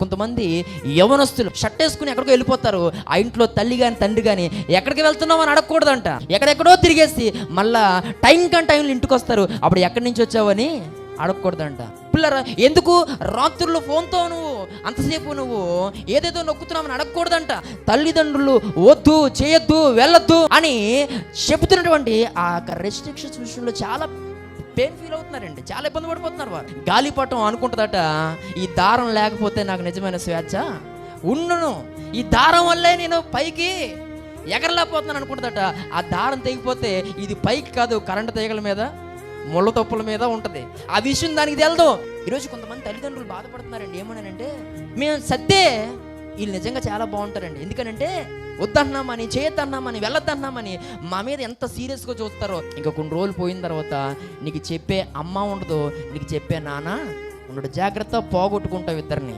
కొంతమంది యవనస్తులు షర్ట్ వేసుకుని ఎక్కడికో వెళ్ళిపోతారు. ఆ ఇంట్లో తల్లి కానీ తండ్రి కానీ ఎక్కడికి వెళ్తున్నావు అని అడగకూడదంట. ఎక్కడెక్కడో తిరిగేసి మళ్ళా టైంలో ఇంటికి వస్తారు. అప్పుడు ఎక్కడి నుంచి వచ్చావని అడగకూడదంట. పిల్లరా, ఎందుకు రాత్రుల్లో ఫోన్తో నువ్వు అంతసేపు నువ్వు ఏదేదో నొక్కుతున్నామని అడగకూడదంట. తల్లిదండ్రులు వద్దు, చేయొద్దు, వెళ్ళొద్దు అని చెబుతున్నటువంటి ఆ రెస్ట్రిక్షన్స్ విషయంలో చాలా పెయిన్ ఫీల్ అవుతున్నారండి. చాలా ఇబ్బంది పడిపోతున్నారు వారు. గాలిపటం అనుకుంటుందట, ఈ దారం లేకపోతే నాకు నిజమైన స్వేచ్ఛ ఉండును, ఈ దారం వల్లే నేను పైకి ఎగరలేకపోతున్నాను అనుకుంటుందట. ఆ దారం తెగిపోతే ఇది పైకి కాదు, కరెంటు తీగల మీద, ముళ్ళ తొప్పుల మీద ఉంటుంది. ఆ విషయం దానికి తెలదు. ఈరోజు కొంతమంది తల్లిదండ్రులు బాధపడుతున్నారండి. ఏమన్నానంటే, మేము సత్తే వీళ్ళు నిజంగా చాలా బాగుంటారండి. ఎందుకనంటే వద్దన్నామని, చేయొద్దన్నామని, వెళ్ళొద్దన్నామని మా మీద ఎంత సీరియస్గా చూస్తారో. ఇంకా కొన్ని రోజులు పోయిన తర్వాత నీకు చెప్పే అమ్మ ఉండదు, నీకు చెప్పే నాన్న ఉండడు. జాగ్రత్త, పోగొట్టుకుంటావు ఇద్దరిని.